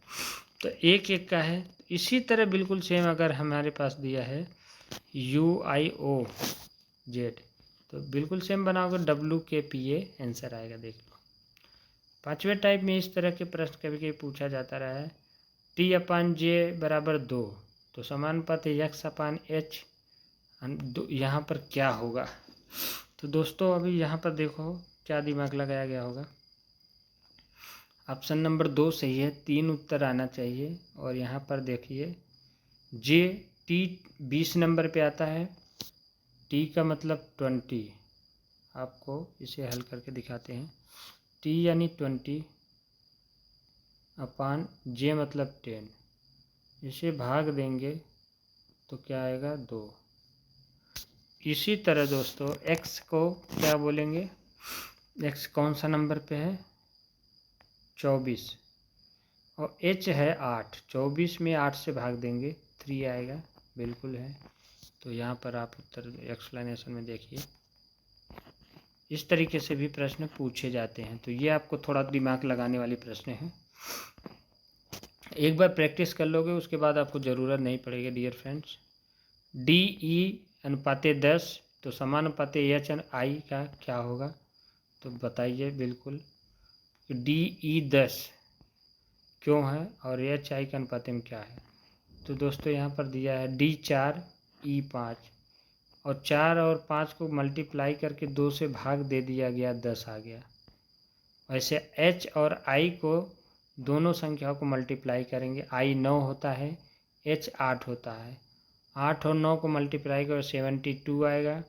Speaker 1: तो 1 का है। इसी तरह बिल्कुल सेम अगर हमारे पास दिया है UIOZ, तो बिल्कुल सेम बनाओगे WKPA आंसर आएगा। देख लो 5वें टाइप में इस तरह के प्रश्न कभी कभी पूछा जाता रहा है। T/J बराबर 2, तो समानुपात X/H, यहाँ पर क्या होगा। तो दोस्तों अभी यहाँ पर देखो क्या दिमाग लगाया गया होगा। ऑप्शन नंबर 2 सही है, 3 उत्तर आना चाहिए। और यहाँ पर देखिए T 20 नंबर पे आता है, T का मतलब 20, आपको इसे हल करके दिखाते हैं। T यानी 20/J मतलब 10, इसे भाग देंगे तो क्या आएगा 2। इसी तरह दोस्तों x को क्या बोलेंगे, x कौन सा नंबर पे है 24, और h है 8, 24 में 8 से भाग देंगे 3 आएगा, बिल्कुल है। तो यहाँ पर आप उत्तर एक्सप्लेनेशन में देखिए, इस तरीके से भी प्रश्न पूछे जाते हैं। तो ये आपको थोड़ा दिमाग लगाने वाले प्रश्न हैं, एक बार प्रैक्टिस कर लोगे उसके बाद आपको ज़रूरत नहीं पड़ेगी डियर फ्रेंड्स। DE/10, तो समानुपाते HI का क्या होगा, तो बताइए बिल्कुल। DE 10 क्यों है और HI के अनुपात में क्या है। तो दोस्तों यहाँ पर दिया है D 4 E 5, और 4 और 5 को मल्टीप्लाई करके 2 से भाग दे दिया गया, 10 आ गया। वैसे H और I को दोनों संख्याओं को मल्टीप्लाई करेंगे, I 9 होता है, H 8 होता है, 8 और 9 को मल्टीप्लाई करो 72 आएगा,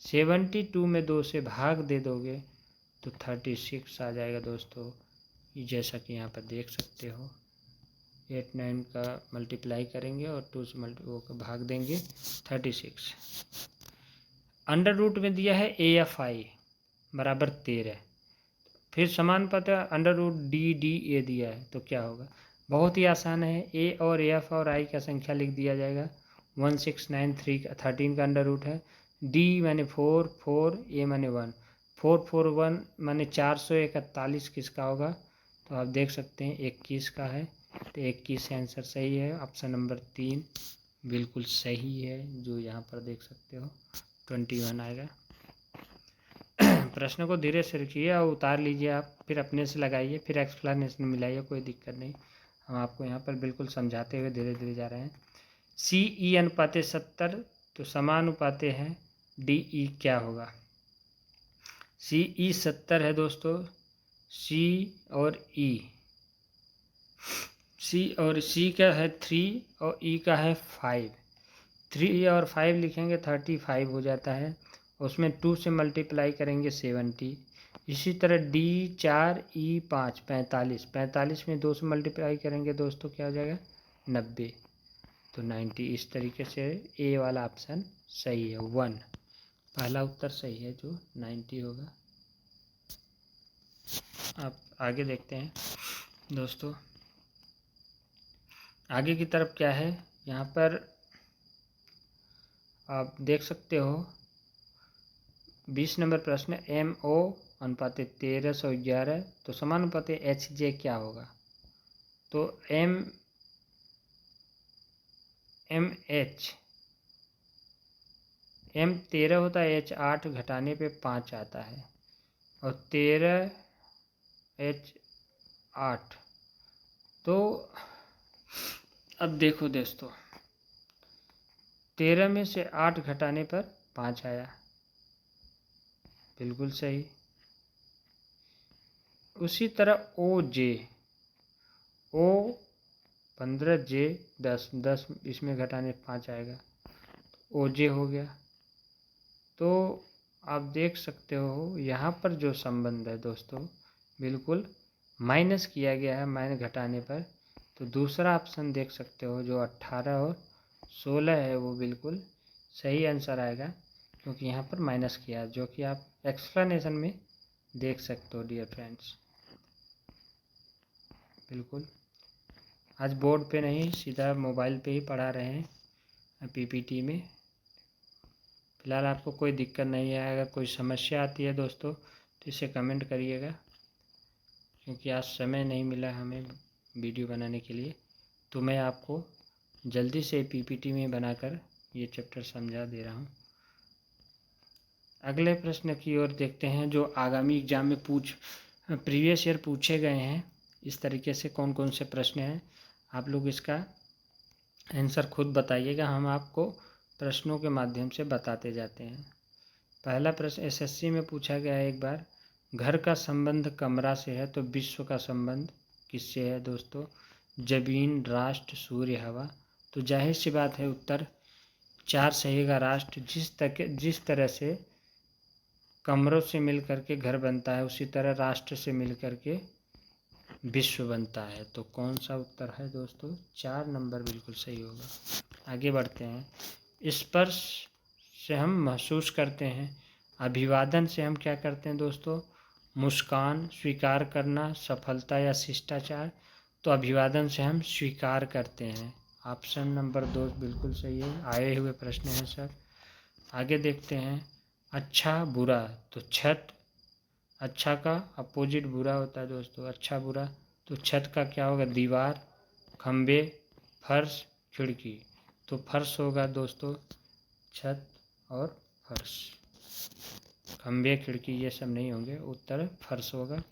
Speaker 1: 72 में 2 से भाग दे दोगे तो 36 आ जाएगा दोस्तों। जैसा कि यहाँ पर देख सकते हो 8 9 का मल्टीप्लाई करेंगे और 2 से वो भाग देंगे 36। अंडर रूट में दिया है AFI बराबर 13, फिर समानुपात अंडर रूट DDA दिया है, तो क्या होगा। बहुत ही आसान है, A और F और I का संख्या लिख दिया जाएगा। 1693 का 13 का अंडर रूट है, D माने 4, 4 A माने 1, 4 4 1 माने 441 किसका होगा, तो आप देख सकते हैं 21 का है, तो 21 आंसर सही है। ऑप्शन नंबर 3 बिल्कुल सही है, जो यहाँ पर देख सकते हो 21 आएगा। प्रश्न को धीरे से रखिए और उतार लीजिए आप, फिर अपने से लगाइए, फिर एक्सप्लेनेशन मिलाइए, कोई दिक्कत नहीं। हम आपको यहाँ पर बिल्कुल समझाते हुए धीरे धीरे जा रहे हैं। CE/70, तो समानुपाते हैं DE क्या होगा। CE 70 है दोस्तों, C और C का है 3 और E का है 5, 3 और 5 लिखेंगे 35 हो जाता है, उसमें 2 से मल्टीप्लाई करेंगे 70। इसी तरह D 4 E 5 45, 45 में 2 से मल्टीप्लाई करेंगे दोस्तों क्या हो जाएगा 90, तो 90। इस तरीके से A वाला ऑप्शन सही है, 1 पहला उत्तर सही है जो 90 होगा। आप आगे देखते हैं दोस्तों, आगे की तरफ क्या है, यहाँ पर आप देख सकते हो 20 नंबर प्रश्न MO अनुपात 1311, तो समानुपात HJ क्या होगा। तो MH M 13 होता है, H 8 घटाने पे 5 आता है, और 13 H 8, तो अब देखो दोस्तों 13 में से 8 घटाने पर 5 आया, बिल्कुल सही। उसी तरह ओ जे, ओ 15, जे 10, 10 इसमें घटाने 5 आएगा, ओ जे हो गया। तो आप देख सकते हो यहाँ पर जो संबंध है दोस्तों, बिल्कुल माइनस किया गया है, माइनस घटाने पर। तो दूसरा ऑप्शन देख सकते हो जो 18 और 16 है, वो बिल्कुल सही आंसर आएगा, क्योंकि यहाँ पर माइनस किया है, जो कि आप एक्सप्लेनेशन में देख सकते हो डियर फ्रेंड्स। बिल्कुल आज बोर्ड पे नहीं, सीधा मोबाइल पे ही पढ़ा रहे हैं पीपीटी में। फिलहाल आपको कोई दिक्कत नहीं है। अगर कोई समस्या आती है दोस्तों तो इसे कमेंट करिएगा, क्योंकि आज समय नहीं मिला हमें वीडियो बनाने के लिए, तो मैं आपको जल्दी से पीपीटी में बनाकर ये चैप्टर समझा दे रहा हूँ। अगले प्रश्न की ओर देखते हैं, जो आगामी एग्जाम में प्रीवियस ईयर पूछे गए हैं। इस तरीके से कौन कौन से प्रश्न हैं, आप लोग इसका आंसर खुद बताइएगा, हम आपको प्रश्नों के माध्यम से बताते जाते हैं। पहला प्रश्न एसएससी में पूछा गया है एक बार, घर का संबंध कमरा से है तो विश्व का संबंध किससे है दोस्तों? जमीन, राष्ट्र, सूर्य, हवा। तो जाहिर सी बात है उत्तर 4 सही का राष्ट्र। जिस तरह से कमरों से मिलकर के घर बनता है, उसी तरह राष्ट्र से मिलकर के विश्व बनता है। तो कौन सा उत्तर है दोस्तों? 4 नंबर बिल्कुल सही होगा। आगे बढ़ते हैं। स्पर्श से हम महसूस करते हैं, अभिवादन से हम क्या करते हैं दोस्तों? मुस्कान, स्वीकार करना, सफलता या शिष्टाचार। तो अभिवादन से हम स्वीकार करते हैं। ऑप्शन नंबर 2 बिल्कुल सही है, आए हुए प्रश्न हैं सर। आगे देखते हैं, अच्छा बुरा। तो छत, अच्छा का अपोजिट बुरा होता है दोस्तों, अच्छा बुरा। तो छत का क्या होगा? दीवार, खंबे, फर्श, खिड़की। तो फर्श होगा दोस्तों, छत और फर्श। खंबे, खिड़की ये सब नहीं होंगे, उत्तर फर्श होगा।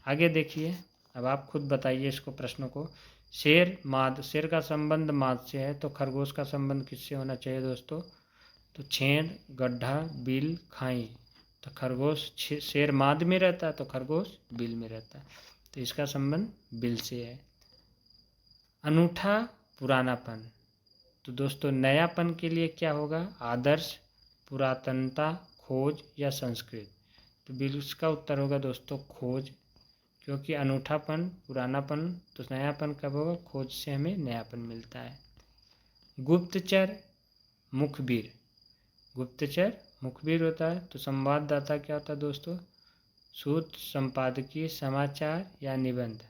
Speaker 1: आगे देखिए, अब आप खुद बताइए इसको, प्रश्नों को। शेर, माद। शेर का संबंध माद से है, तो खरगोश का संबंध किससे होना चाहिए दोस्तों? तो छेद, गड्ढा, बिल, खाई। तो खरगोश, शेर माद में रहता है तो खरगोश बिल में रहता है, तो इसका संबंध बिल से है। अनूठा, पुरानापन। तो दोस्तों नयापन के लिए क्या होगा? आदर्श, पुरातनता, खोज या संस्कृत। तो बिल इसका उत्तर होगा दोस्तों खोज, क्योंकि अनूठापन, पुरानापन, तो नयापन कब होगा? खोज से हमें नयापन मिलता है। गुप्तचर, मुखबिर। गुप्तचर मुखबिर होता है। तो संवाददाता क्या होता है दोस्तों? सूत्र, संपादकीय, समाचार या निबंध।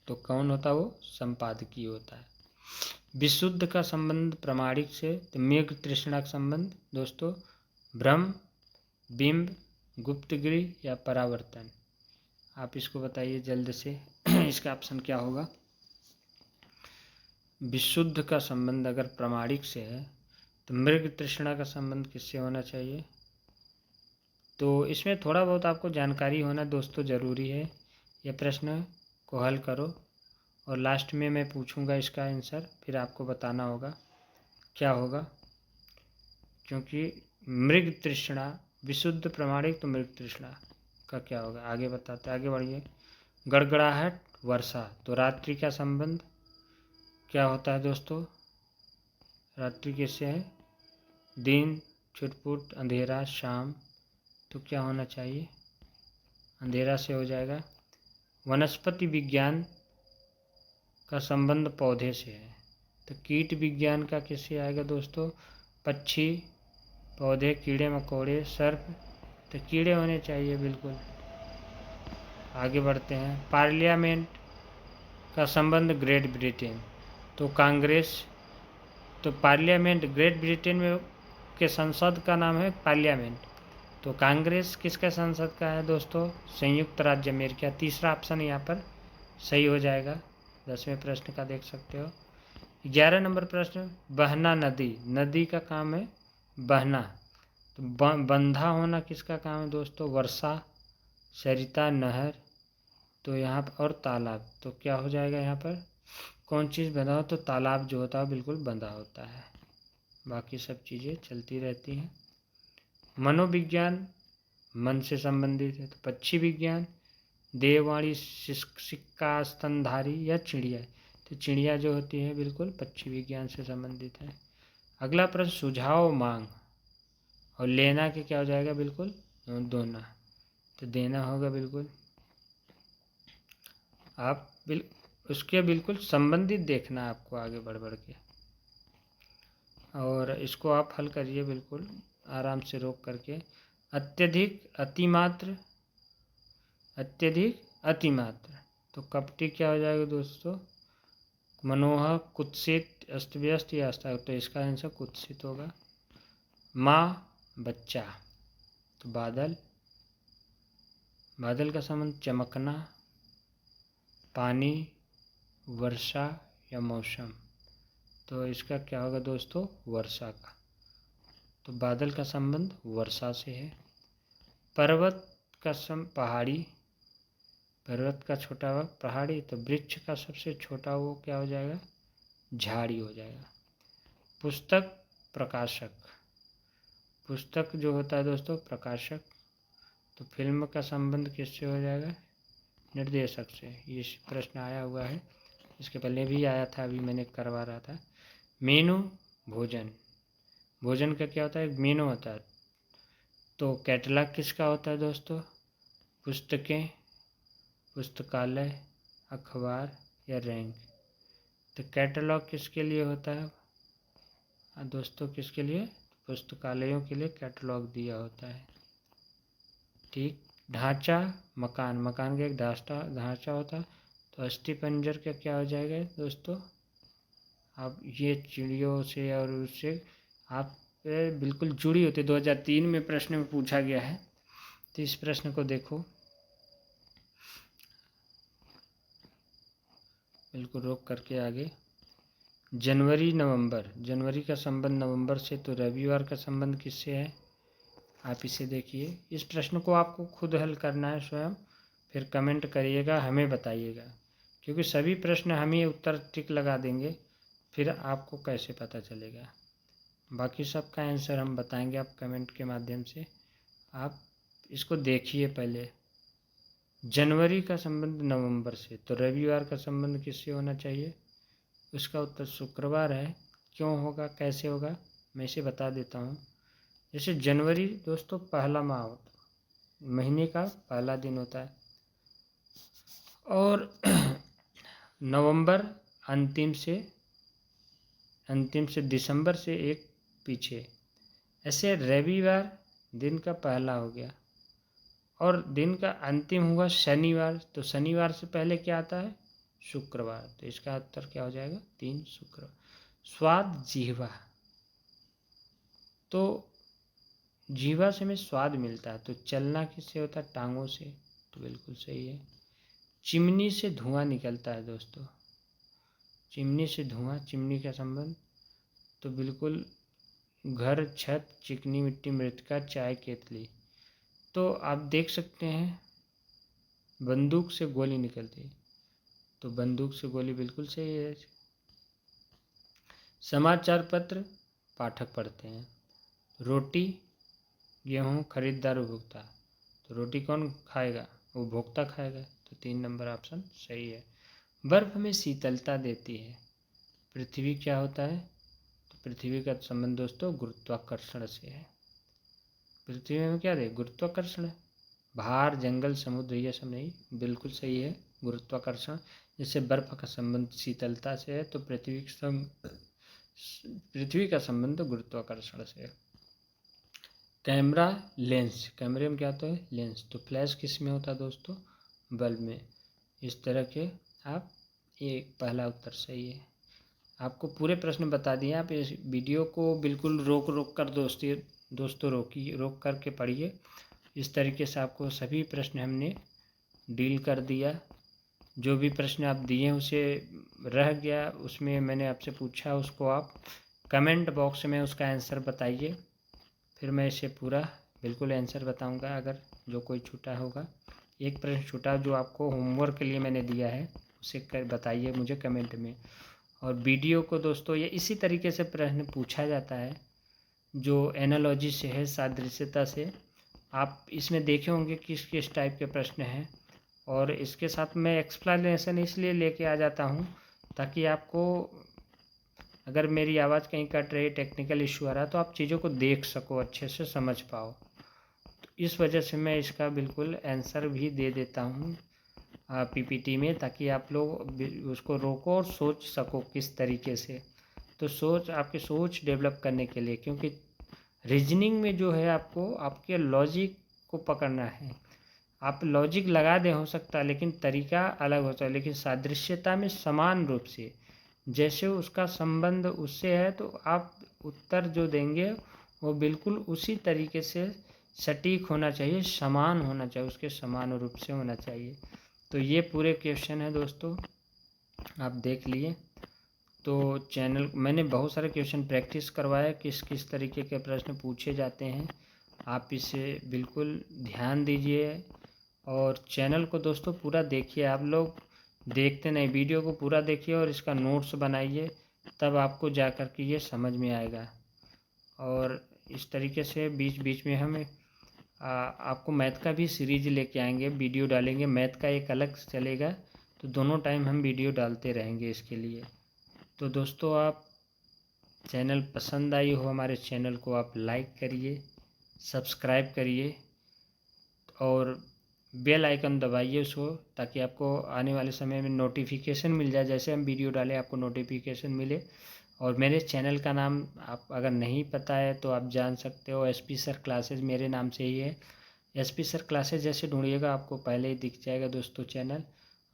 Speaker 1: तो कौन होता है वो? संपादकीय होता है। विशुद्ध का संबंध प्रमाणिक से, तो मेघ तृष्णा का संबंध दोस्तों भ्रम, बिंब, गुप्तगिरी या परावर्तन। आप इसको बताइए जल्द से। इसका ऑप्शन क्या होगा? विशुद्ध का संबंध अगर प्रमाणिक से है तो मृग तृष्णा का संबंध किससे होना चाहिए? तो इसमें थोड़ा बहुत आपको जानकारी होना दोस्तों ज़रूरी है। यह प्रश्न को हल करो और लास्ट में मैं पूछूंगा इसका आंसर, फिर आपको बताना होगा क्या होगा, क्योंकि मृग तृष्णा विशुद्ध प्रमाणिक, तो मृग तृष्णा का क्या होगा आगे बताते, आगे बढ़िए। गड़गड़ाहट, वर्षा। तो रात्रि का संबंध क्या होता है दोस्तों? रात्रि किससे है? दिन, छुटपुट, अंधेरा, शाम। तो क्या होना चाहिए? अंधेरा से हो जाएगा। वनस्पति विज्ञान का संबंध पौधे से है, तो कीट विज्ञान का किससे आएगा दोस्तों? पक्षी, पौधे, कीड़े मकोड़े, सर्प। तो कीड़े होने चाहिए बिल्कुल। आगे बढ़ते हैं। पार्लियामेंट का संबंध ग्रेट ब्रिटेन। तो कांग्रेस, तो पार्लियामेंट ग्रेट ब्रिटेन में के संसद का नाम है पार्लियामेंट। तो कांग्रेस किसका संसद का है दोस्तों? संयुक्त राज्य अमेरिका। तीसरा ऑप्शन यहाँ पर सही हो जाएगा। 10वें प्रश्न का देख सकते हो। 11 नंबर प्रश्न, बहना नदी। नदी का काम है बहना, तो बंधा होना किसका काम है दोस्तों? वर्षा, सरिता, नहर। तो यहाँ पर और तालाब। तो क्या हो जाएगा यहाँ पर? कौन चीज़ बंधा हो? तो तालाब जो होता है बिल्कुल बंधा होता है। बाकी सब चीज़ें चलती रहती हैं। मनोविज्ञान मन से संबंधित है, तो पक्षी विज्ञान देववाणी सिक्का स्तनधारी या चिड़िया, तो चिड़िया जो होती है बिल्कुल पक्षी विज्ञान से संबंधित है। अगला प्रश्न सुझाव मांग और लेना के क्या हो जाएगा, बिल्कुल दोना, तो देना होगा बिल्कुल। आप उसके बिल्कुल संबंधित देखना आपको आगे बढ़ बढ़ के, और इसको आप हल करिए बिल्कुल आराम से रोक करके। अत्यधिक अतिमात्र, अत्यधिक अतिमात्र, तो कपटी क्या हो जाएगा दोस्तों, मनोहर, कुत्सित, अस्त व्यस्त या अस्था, तो इसका आंसर कुत्सित होगा। माँ बच्चा, तो बादल, बादल का संबंध चमकना, पानी, वर्षा या मौसम, तो इसका क्या होगा दोस्तों, वर्षा का, तो बादल का संबंध वर्षा से है। पर्वत का पहाड़ी, पर्वत का छोटा भाग पहाड़ी, तो वृक्ष का सबसे छोटा वो क्या हो जाएगा, झाड़ी हो जाएगा। पुस्तक प्रकाशक, पुस्तक जो होता है दोस्तों प्रकाशक, तो फिल्म का संबंध किससे हो जाएगा, निर्देशक से। ये प्रश्न आया हुआ है, इसके पहले भी आया था, अभी मैंने करवा रहा था। मेनू भोजन, भोजन का क्या होता है, मेनू होता है, तो कैटलॉग किसका होता है दोस्तों, पुस्तकें, पुस्तकालय, अखबार या रैंक, तो कैटलॉग किसके लिए होता है दोस्तों, किसके लिए, पुस्तकालयों के लिए कैटलॉग दिया होता है। ठीक। ढांचा मकान, मकान का एक ढांचा होता है, तो अस्थिपंजर का क्या हो जाएगा दोस्तों, अब ये चिड़ियों से और उससे आप बिल्कुल जुड़ी होती है, 2003 में प्रश्न में पूछा गया है, तो इस प्रश्न को देखो, बिल्कुल रोक करके आगे। जनवरी नवंबर, जनवरी का संबंध नवंबर से, तो रविवार का संबंध किससे है, आप इसे देखिए। इस प्रश्न को आपको खुद हल करना है स्वयं, फिर कमेंट करिएगा, हमें बताइएगा, क्योंकि सभी प्रश्न हम ही उत्तर टिक लगा देंगे, फिर आपको कैसे पता चलेगा। बाकी सब का आंसर हम बताएंगे आप कमेंट के माध्यम से। आप इसको देखिए पहले, जनवरी का संबंध नवंबर से, तो रविवार का संबंध किससे होना चाहिए, उसका उत्तर शुक्रवार है। क्यों होगा, कैसे होगा, मैं इसे बता देता हूँ। जैसे जनवरी दोस्तों पहला माह होता है, महीने का पहला दिन होता है, और नवंबर अंतिम से दिसंबर से एक पीछे, ऐसे रविवार दिन का पहला हो गया और दिन का अंतिम हुआ शनिवार, तो शनिवार से पहले क्या आता है, शुक्रवार, तो इसका उत्तर क्या हो जाएगा, 3 शुक्रवार। स्वाद जिह्वा, तो जीवा से हमें स्वाद मिलता है, तो चलना किससे होता है, टांगों से, तो बिल्कुल सही है। चिमनी से धुआं निकलता है दोस्तों, चिमनी से धुआं, चिमनी का संबंध, तो बिल्कुल घर, छत, चिकनी मिट्टी, मृतिका, चाय, केतली, तो आप देख सकते हैं बंदूक से गोली निकलती है, तो बंदूक से गोली बिल्कुल सही है। समाचार पत्र पाठक पढ़ते हैं। रोटी, गेहूँ, खरीदार, उपभोक्ता, तो रोटी कौन खाएगा, उपभोक्ता खाएगा, तो 3 नंबर ऑप्शन सही है। बर्फ में शीतलता देती है, पृथ्वी क्या होता है, तो पृथ्वी का संबंध दोस्तों गुरुत्वाकर्षण से है। पृथ्वी में क्या दे, गुरुत्वाकर्षण है, भार, जंगल, समुद्र, ये सब नहीं, बिल्कुल सही है गुरुत्वाकर्षण। जैसे बर्फ का संबंध शीतलता से है, तो पृथ्वी का संबंध गुरुत्वाकर्षण से है। कैमरा लेंस, कैमरे में क्या होता है, लेंस, तो फ्लैश किस में होता है दोस्तों, बल्ब में। इस तरह के आप, ये पहला उत्तर सही है। आपको पूरे प्रश्न बता दिए, आप इस वीडियो को बिल्कुल रोक कर दोस्तों रोक करके पढ़िए। इस तरीके से आपको सभी प्रश्न हमने डील कर दिया। जो भी प्रश्न आप दिए उसे रह गया, उसमें मैंने आपसे पूछा, उसको आप कमेंट बॉक्स में उसका आंसर बताइए, फिर मैं इसे पूरा बिल्कुल आंसर बताऊंगा। अगर जो कोई छूटा होगा, एक प्रश्न छूटा जो आपको होमवर्क के लिए मैंने दिया है, उसे बताइए मुझे कमेंट में। और वीडियो को दोस्तों ये इसी तरीके से प्रश्न पूछा जाता है जो एनालॉजी से है, सादृश्यता से। आप इसमें देखे होंगे किस किस टाइप के प्रश्न हैं, और इसके साथ मैं एक्सप्लेनेशन इसलिए लेके आ जाता हूँ ताकि आपको, अगर मेरी आवाज़ कहीं कट रही, टेक्निकल इशू आ रहा, तो आप चीज़ों को देख सको, अच्छे से समझ पाओ। तो इस वजह से मैं इसका बिल्कुल आंसर भी दे देता हूँ पीपीटी में, ताकि आप लोग उसको रोको और सोच सको किस तरीके से। तो आपके सोच डेवलप करने के लिए, क्योंकि रीजनिंग में जो है आपको आपके लॉजिक को पकड़ना है। आप लॉजिक लगा दें हो सकता है, लेकिन तरीका अलग होता है। लेकिन सादृश्यता में समान रूप से जैसे उसका संबंध उससे है, तो आप उत्तर जो देंगे वो बिल्कुल उसी तरीके से सटीक होना चाहिए, समान होना चाहिए, उसके समान रूप से होना चाहिए। तो ये पूरे क्वेश्चन है दोस्तों, आप देख लिए। तो चैनल मैंने बहुत सारे क्वेश्चन प्रैक्टिस करवाया, किस किस तरीके के प्रश्न पूछे जाते हैं। आप इसे बिल्कुल ध्यान दीजिए और चैनल को दोस्तों पूरा देखिए। आप लोग देखते नहीं, वीडियो को पूरा देखिए और इसका नोट्स बनाइए, तब आपको जा कर के ये समझ में आएगा। और इस तरीके से बीच बीच में हम आपको मैथ का भी सीरीज लेके आएंगे, वीडियो डालेंगे, मैथ का एक अलग चलेगा। तो दोनों टाइम हम वीडियो डालते रहेंगे इसके लिए। तो दोस्तों, आप चैनल पसंद आई हो हमारे चैनल को आप लाइक करिए, सब्सक्राइब करिए और बेल आइकन दबाइए उसको, ताकि आपको आने वाले समय में नोटिफिकेशन मिल जाए। जैसे हम वीडियो डालें आपको नोटिफिकेशन मिले। और मेरे चैनल का नाम आप अगर नहीं पता है तो आप जान सकते हो, एसपी सर क्लासेज मेरे नाम से ही है। एसपी सर क्लासेज जैसे ढूंढिएगा आपको पहले ही दिख जाएगा दोस्तों चैनल।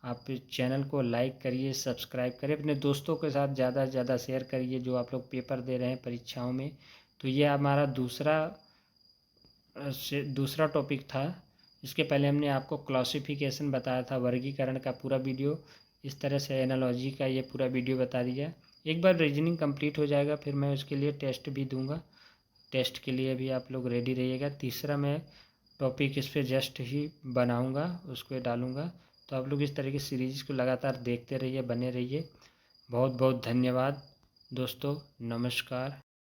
Speaker 1: आप चैनल को लाइक करिए, सब्सक्राइब करिए, अपने दोस्तों के साथ ज़्यादा से ज़्यादा शेयर करिए जो आप लोग पेपर दे रहे हैं परीक्षाओं में। तो ये हमारा दूसरा टॉपिक था। इसके पहले हमने आपको क्लासिफिकेशन बताया था, वर्गीकरण का पूरा वीडियो। इस तरह से एनालॉजी का ये पूरा वीडियो बता दिया। एक बार रीजनिंग कंप्लीट हो जाएगा फिर मैं उसके लिए टेस्ट भी दूंगा। टेस्ट के लिए भी आप लोग रेडी रहिएगा। तीसरा मैं टॉपिक इस पर जस्ट ही बनाऊंगा, उसको डालूंगा। तो आप लोग इस तरह की सीरीज़ को लगातार देखते रहिए, बने रहिए। बहुत बहुत धन्यवाद दोस्तों, नमस्कार।